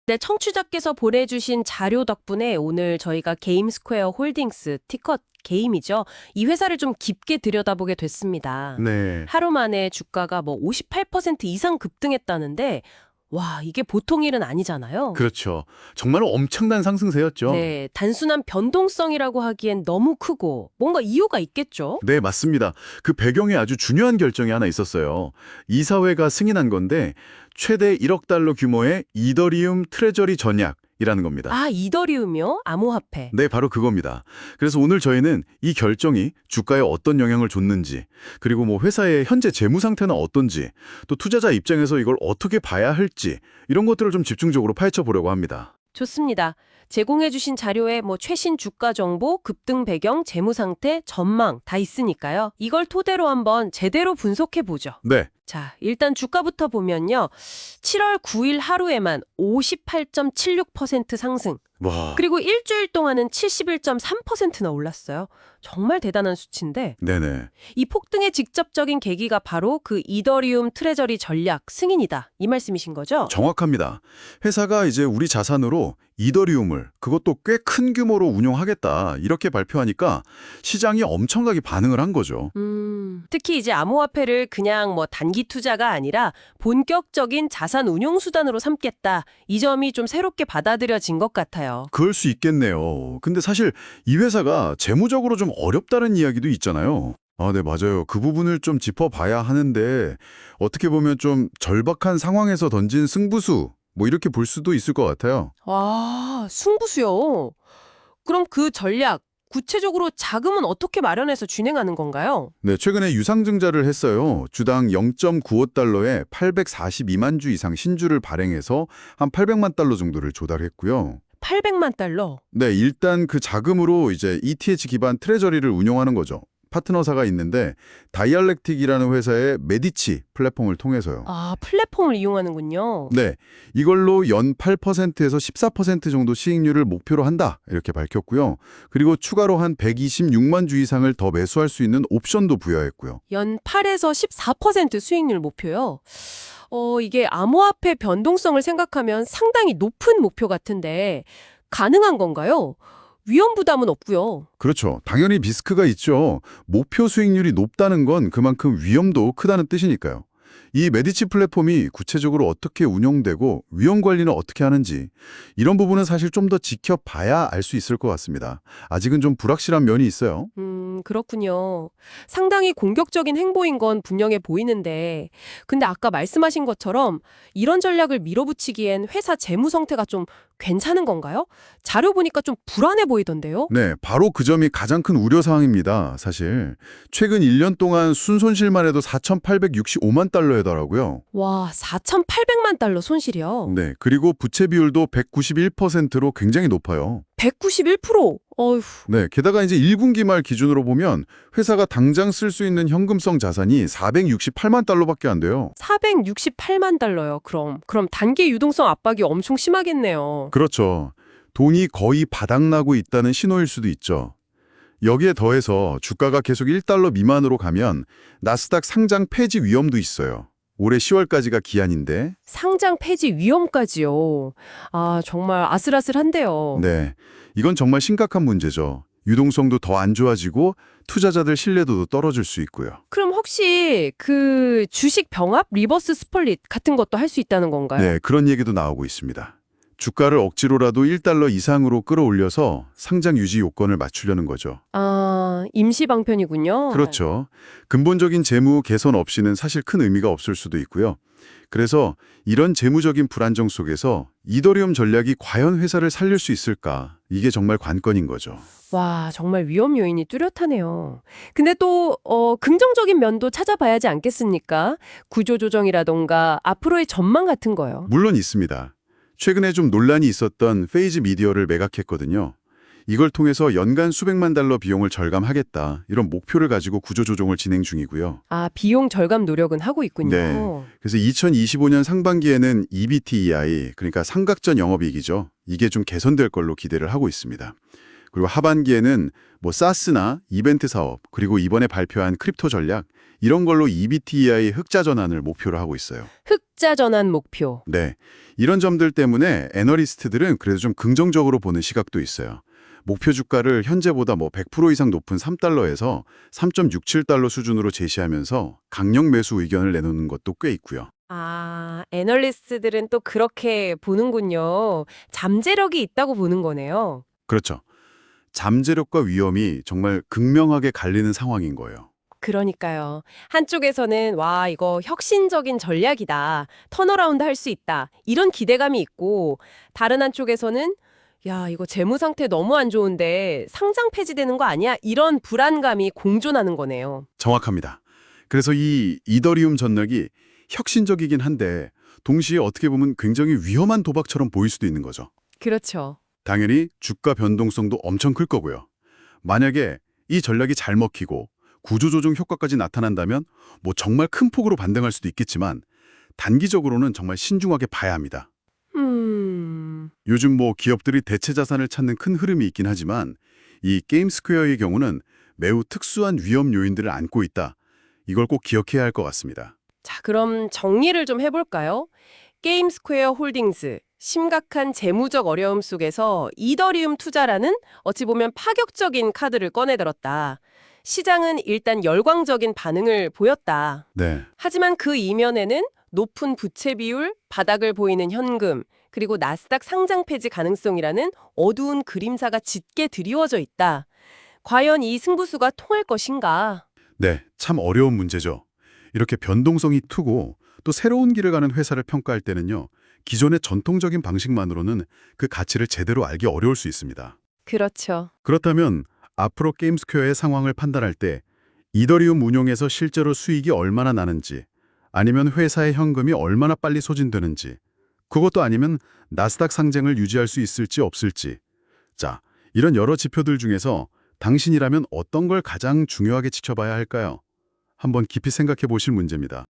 네, 청취자께서 보내주신 자료 덕분에 오늘 저희가 게임스퀘어 홀딩스, 티컷 게임이죠. 이 회사를 좀 깊게 들여다보게 됐습니다. 네, 하루 만에 주가가 뭐 58% 이상 급등했다는데, 와, 이게 보통 일은 아니잖아요. 그렇죠. 정말 엄청난 상승세였죠. 네, 단순한 변동성이라고 하기엔 너무 크고 뭔가 이유가 있겠죠? 네, 맞습니다. 그 배경에 아주 중요한 결정이 하나 있었어요. 이사회가 승인한 건데 최대 1억 달러 규모의 이더리움 트레저리 전약이라는 겁니다. 아, 이더리움이요? 암호화폐. 네, 바로 그겁니다. 그래서 오늘 저희는 이 결정이 주가에 어떤 영향을 줬는지, 그리고 뭐 회사의 현재 재무 상태는 어떤지, 또 투자자 입장에서 이걸 어떻게 봐야 할지, 이런 것들을 좀 집중적으로 파헤쳐 보려고 합니다. 좋습니다. 제공해주신 자료에 뭐 최신 주가 정보, 급등 배경, 재무 상태, 전망 다 있으니까요. 이걸 토대로 한번 제대로 분석해보죠. 네, 자, 일단 주가부터 보면요. 7월 9일 하루에만 58.76% 상승. 와, 그리고 일주일 동안은 71.3%나 올랐어요. 정말 대단한 수치인데 네네. 이 폭등의 직접적인 계기가 바로 그 이더리움 트레저리 전략 승인이다. 이 말씀이신 거죠? 정확합니다. 회사가 이제 우리 자산으로 이더리움을 그것도 꽤 큰 규모로 운용하겠다 이렇게 발표하니까 시장이 엄청나게 반응을 한 거죠. 특히 이제 암호화폐를 그냥 뭐 단기 투자가 아니라 본격적인 자산 운용 수단으로 삼겠다. 이 점이 좀 새롭게 받아들여진 것 같아요. 그럴 수 있겠네요. 근데 사실 이 회사가 재무적으로 좀 어렵다는 이야기도 있잖아요. 아, 네, 맞아요. 그 부분을 좀 짚어봐야 하는데 어떻게 보면 좀 절박한 상황에서 던진 승부수 뭐 이렇게 볼 수도 있을 것 같아요. 와, 승부수요. 그럼 그 전략, 구체적으로 자금은 어떻게 마련해서 진행하는 건가요? 네, 최근에 유상증자를 했어요. 주당 0.95달러에 842만 주 이상 신주를 발행해서 한 800만 달러 정도를 조달했고요. 800만 달러. 네, 일단 그 자금으로 이제 ETH 기반 트레저리를 운용하는 거죠. 파트너사가 있는데 다이알렉틱이라는 회사의 메디치 플랫폼을 통해서요. 아, 플랫폼을 이용하는군요. 네, 이걸로 연 8%에서 14% 정도 수익률을 목표로 한다 이렇게 밝혔고요. 그리고 추가로 한 126만 주 이상을 더 매수할 수 있는 옵션도 부여했고요. 연 8에서 14% 수익률 목표요. 이게 암호화폐 변동성을 생각하면 상당히 높은 목표 같은데 가능한 건가요? 위험 부담은 없고요. 그렇죠. 당연히 리스크가 있죠. 목표 수익률이 높다는 건 그만큼 위험도 크다는 뜻이니까요. 이 메디치 플랫폼이 구체적으로 어떻게 운영되고 위험 관리는 어떻게 하는지 이런 부분은 사실 좀 더 지켜봐야 알 수 있을 것 같습니다. 아직은 좀 불확실한 면이 있어요. 그렇군요. 상당히 공격적인 행보인 건 분명해 보이는데, 근데 아까 말씀하신 것처럼 이런 전략을 밀어붙이기엔 회사 재무 상태가 좀 괜찮은 건가요? 자료 보니까 좀 불안해 보이던데요? 네, 바로 그 점이 가장 큰 우려사항입니다, 사실. 최근 1년 동안 순손실만 해도 4,865만 달러더라고요. 와, 4,800만 달러 손실이요. 네, 그리고 부채 비율도 191%로 굉장히 높아요. 191%. 어휴. 네, 게다가 이제 1분기 말 기준으로 보면 회사가 당장 쓸 수 있는 현금성 자산이 468만 달러밖에 안 돼요. 468만 달러요. 그럼 단기 유동성 압박이 엄청 심하겠네요. 그렇죠. 돈이 거의 바닥나고 있다는 신호일 수도 있죠. 여기에 더해서 주가가 계속 1달러 미만으로 가면 나스닥 상장 폐지 위험도 있어요. 올해 10월까지가 기한인데. 상장 폐지 위험까지요. 아, 정말 아슬아슬한데요. 네, 이건 정말 심각한 문제죠. 유동성도 더 안 좋아지고 투자자들 신뢰도도 떨어질 수 있고요. 그럼 혹시 그 주식 병합, 리버스 스플릿 같은 것도 할 수 있다는 건가요? 네, 그런 얘기도 나오고 있습니다. 주가를 억지로라도 1달러 이상으로 끌어올려서 상장 유지 요건을 맞추려는 거죠. 아, 임시 방편이군요. 그렇죠. 근본적인 재무 개선 없이는 사실 큰 의미가 없을 수도 있고요. 그래서 이런 재무적인 불안정 속에서 이더리움 전략이 과연 회사를 살릴 수 있을까? 이게 정말 관건인 거죠. 와, 정말 위험 요인이 뚜렷하네요. 근데 또 긍정적인 면도 찾아봐야지 않겠습니까? 구조조정이라던가 앞으로의 전망 같은 거요. 물론 있습니다. 최근에 좀 논란이 있었던 페이즈 미디어를 매각했거든요. 이걸 통해서 연간 수백만 달러 비용을 절감하겠다. 이런 목표를 가지고 구조조정을 진행 중이고요. 아, 비용 절감 노력은 하고 있군요. 네. 그래서 2025년 상반기에는 EBITDA, 그러니까 상각전 영업이익이죠. 이게 좀 개선될 걸로 기대를 하고 있습니다. 그리고 하반기에는 뭐 사스나 이벤트 사업, 그리고 이번에 발표한 크립토 전략 이런 걸로 EBTEI 흑자 전환을 목표로 하고 있어요. 흑자 전환 목표. 네, 이런 점들 때문에 애널리스트들은 그래도 좀 긍정적으로 보는 시각도 있어요. 목표 주가를 현재보다 뭐 100% 이상 높은 3달러에서 3.67달러 수준으로 제시하면서 강력 매수 의견을 내놓는 것도 꽤 있고요. 아, 애널리스트들은 또 그렇게 보는군요. 잠재력이 있다고 보는 거네요. 그렇죠. 잠재력과 위험이 정말 극명하게 갈리는 상황인 거예요. 그러니까요. 한쪽에서는 와, 이거 혁신적인 전략이다. 턴어라운드 할 수 있다. 이런 기대감이 있고 다른 한쪽에서는 야, 이거 재무 상태 너무 안 좋은데 상장 폐지되는 거 아니야? 이런 불안감이 공존하는 거네요. 정확합니다. 그래서 이 이더리움 전략이 혁신적이긴 한데 동시에 어떻게 보면 굉장히 위험한 도박처럼 보일 수도 있는 거죠. 그렇죠. 당연히 주가 변동성도 엄청 클 거고요. 만약에 이 전략이 잘 먹히고 구조조정 효과까지 나타난다면 뭐 정말 큰 폭으로 반등할 수도 있겠지만 단기적으로는 정말 신중하게 봐야 합니다. 요즘 뭐 기업들이 대체 자산을 찾는 큰 흐름이 있긴 하지만 이 게임스퀘어의 경우는 매우 특수한 위험 요인들을 안고 있다. 이걸 꼭 기억해야 할 것 같습니다. 자, 그럼 정리를 좀 해볼까요? 게임스퀘어 홀딩스, 심각한 재무적 어려움 속에서 이더리움 투자라는 어찌 보면 파격적인 카드를 꺼내들었다. 시장은 일단 열광적인 반응을 보였다. 네, 하지만 그 이면에는 높은 부채 비율, 바닥을 보이는 현금, 그리고 나스닥 상장 폐지 가능성이라는 어두운 그림사가 짙게 드리워져 있다. 과연 이 승부수가 통할 것인가? 네, 참 어려운 문제죠. 이렇게 변동성이 크고 또 새로운 길을 가는 회사를 평가할 때는요. 기존의 전통적인 방식만으로는 그 가치를 제대로 알기 어려울 수 있습니다. 그렇죠. 그렇다면 앞으로 게임스퀘어의 상황을 판단할 때 이더리움 운용에서 실제로 수익이 얼마나 나는지 아니면 회사의 현금이 얼마나 빨리 소진되는지 그것도 아니면 나스닥 상장을 유지할 수 있을지 없을지 자, 이런 여러 지표들 중에서 당신이라면 어떤 걸 가장 중요하게 지켜봐야 할까요? 한번 깊이 생각해 보실 문제입니다.